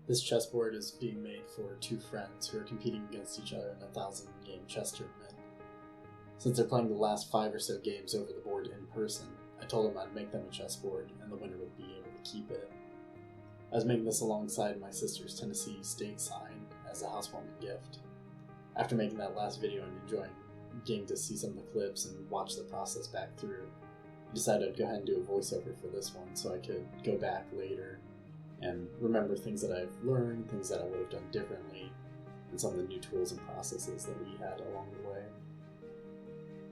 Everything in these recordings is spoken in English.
This chessboard is being made for two friends who are competing against each other in a 1,000-game chess tournament. Since they're playing the last 5 or so games over the board in person, I told them I'd make them a chessboard and the winner would be able to keep it. I was making this alongside my sister's Tennessee state sign as a housewarming gift. After making that last video and enjoying getting to see some of the clips and watch the process back through, I decided I'd go ahead and do a voiceover for this one so I could go back later and remember things that I've learned, things that I would have done differently, and some of the new tools and processes that we had along the way.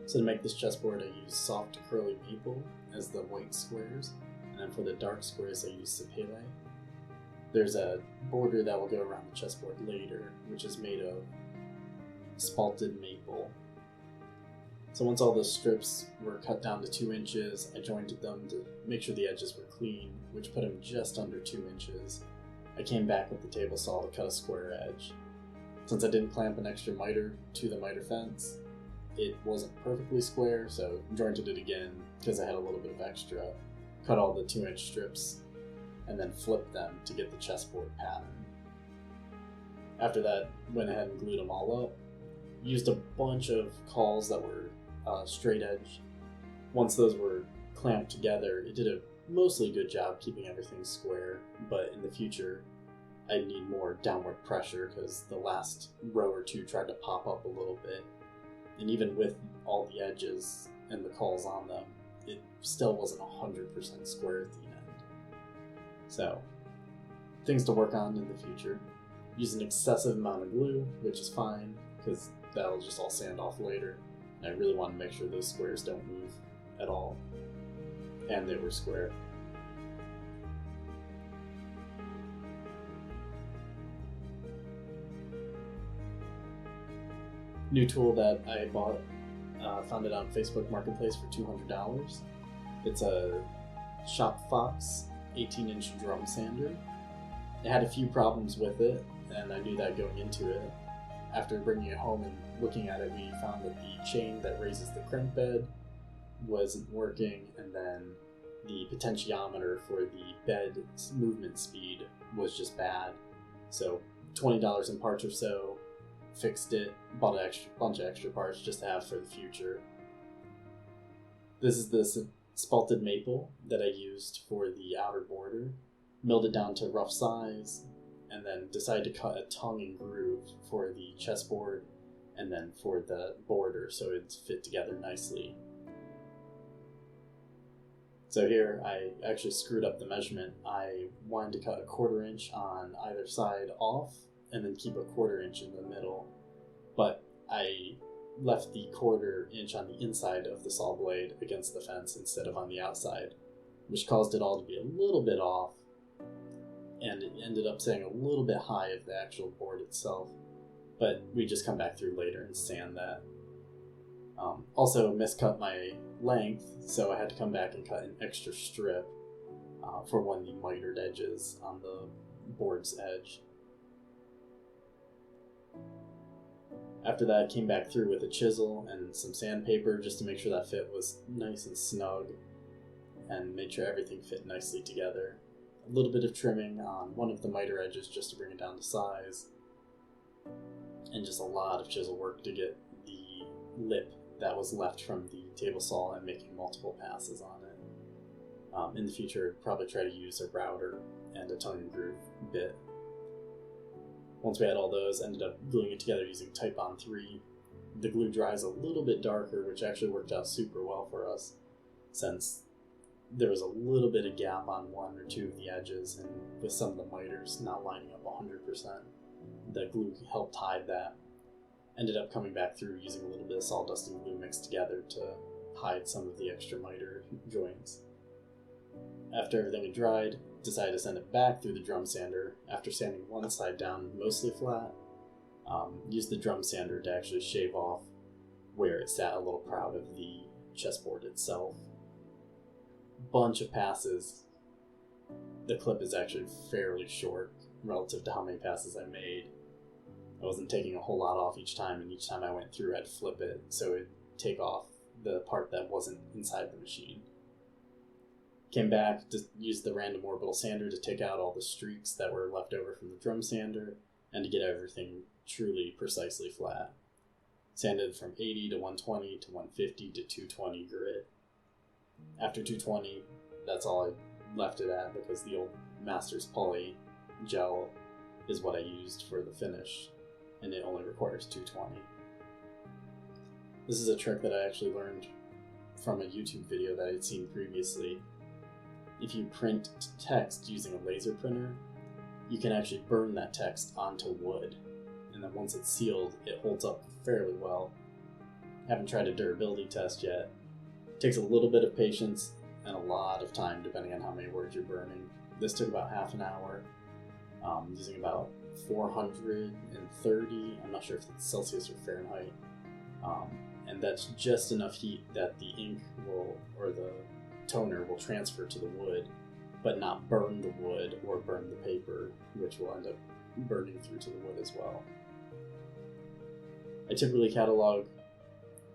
So to make this chessboard, I used Soft Curley Maple as the white squares, and then for the dark squares I used Sapele. There's a border that will go around the chessboard later, which is made of Spalted Maple. So once all those strips were cut down to 2 inches, I jointed them to make sure the edges were clean, which put them just under 2 inches. I came back with the table saw to cut a square edge. Since I didn't clamp an extra miter to the miter fence, it wasn't perfectly square, so jointed it again because I had a little bit of extra, cut all the 2-inch strips, and then flipped them to get the chessboard pattern. After that, went ahead and glued them all up. Used a bunch of cauls that were straight edge. Once those were clamped together, it did a mostly good job keeping everything square, but in the future I need more downward pressure because the last row or two tried to pop up a little bit, and even with all the edges and the cauls on them, it still wasn't 100% square at the end. So, things to work on in the future. Use an excessive amount of glue, which is fine because that'll just all sand off later. I really want to make sure those squares don't move at all, and they were square. New tool that I bought, found it on Facebook Marketplace for $200. It's a Shop Fox 18-inch drum sander. It had a few problems with it, and I knew that going into it. After bringing it home and looking at it, we found that the chain that raises the crank bed wasn't working, and then the potentiometer for the bed movement speed was just bad. So $20 in parts or so, fixed it, bought a bunch of extra parts just to have for the future. This is the Spalted Maple that I used for the outer border, milled it down to rough size, and then decided to cut a tongue and groove for the chessboard and then for the border so it'd fit together nicely. So here I actually screwed up the measurement. I wanted to cut a 1/4 inch on either side off and then keep a 1/4 inch in the middle, but I left the 1/4 inch on the inside of the saw blade against the fence instead of on the outside, which caused it all to be a little bit off, and it ended up staying a little bit high of the actual board itself, but we just come back through later and sand that. Also miscut my length, so I had to come back and cut an extra strip for one of the mitered edges on the board's edge. After that, I came back through with a chisel and some sandpaper just to make sure that fit was nice and snug and made sure everything fit nicely together. A little bit of trimming on one of the miter edges just to bring it down to size, and just a lot of chisel work to get the lip that was left from the table saw and making multiple passes on it. In the future, I'd probably try to use a router and a tongue and groove bit. Once we had all those, ended up gluing it together using Type-On 3. The glue dries a little bit darker, which actually worked out super well for us, since there was a little bit of gap on 1 or 2 of the edges, and with some of the miters not lining up 100%, the glue helped hide that. Ended up coming back through using a little bit of sawdust and glue mixed together to hide some of the extra miter joints. After everything had dried, decided to send it back through the drum sander. After sanding one side down mostly flat, used the drum sander to actually shave off where it sat a little proud of the chessboard itself. Bunch of passes. The clip is actually fairly short relative to how many passes I made. I wasn't taking a whole lot off each time, and each time I went through I'd flip it so it'd take off the part that wasn't inside the machine. Came back to use the random orbital sander to take out all the streaks that were left over from the drum sander and to get everything truly precisely flat. Sanded from 80 to 120 to 150 to 220 grit. After 220, that's all I left it at because the old Masters Poly gel is what I used for the finish, and it only requires 220. This is a trick that I actually learned from a YouTube video that I'd seen previously. If you print text using a laser printer, you can actually burn that text onto wood, and then once it's sealed, it holds up fairly well. Haven't tried a durability test yet. It takes a little bit of patience and a lot of time depending on how many words you're burning. This took about half an hour, using about 430, I'm not sure if it's Celsius or Fahrenheit, and that's just enough heat that the ink will, or the toner will transfer to the wood, but not burn the wood or burn the paper, which will end up burning through to the wood as well. I typically catalog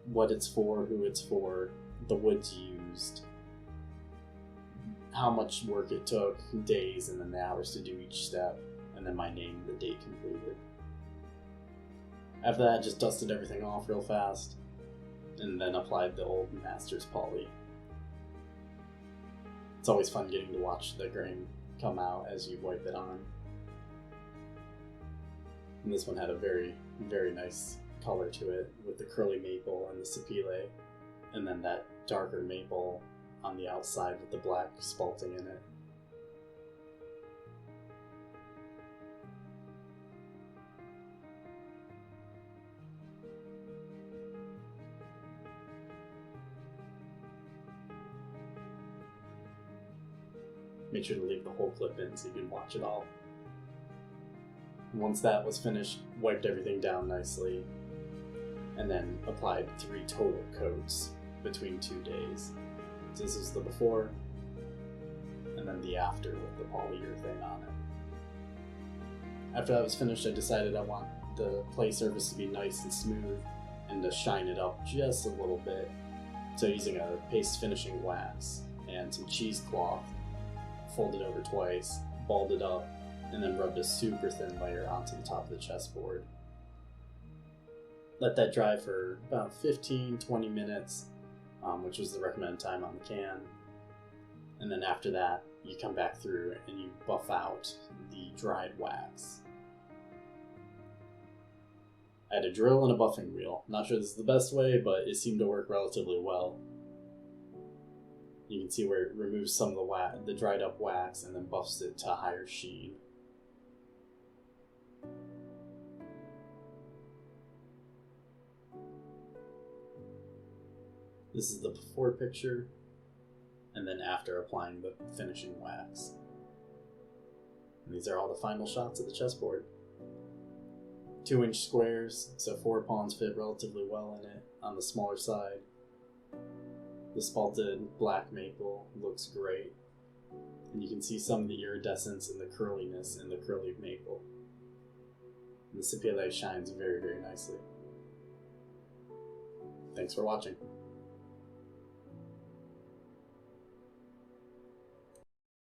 what it's for, who it's for, the woods used, how much work it took, days, and then the hours to do each step, and then my name, the date completed. After that, I just dusted everything off real fast, and then applied the old Masters Poly. It's always fun getting to watch the grain come out as you wipe it on. And this one had a very, very nice color to it with the curly maple and the Sapele, and then that darker maple on the outside with the black spalting in it. Make sure to leave the whole clip in so you can watch it all. Once that was finished, wiped everything down nicely, and then applied 3 total coats between 2 days. So this is the before, and then the after with the polyurethane on it. After that was finished, I decided I want the play surface to be nice and smooth and to shine it up just a little bit. So using a paste finishing wax and some cheesecloth, folded over twice, balled it up, and then rubbed a super thin layer onto the top of the chessboard. Let that dry for about 15-20 minutes, which was the recommended time on the can. And then after that, you come back through and you buff out the dried wax. I had a drill and a buffing wheel. Not sure this is the best way, but it seemed to work relatively well. You can see where it removes some of the dried up wax and then buffs it to a higher sheen. This is the before picture, and then after applying the finishing wax. And these are all the final shots of the chessboard. 2-inch squares, so 4 pawns fit relatively well in it on the smaller side. The spalted black maple looks great, and you can see some of the iridescence and the curliness in the curly maple. And the Sapele shines very, very nicely. Thanks for watching.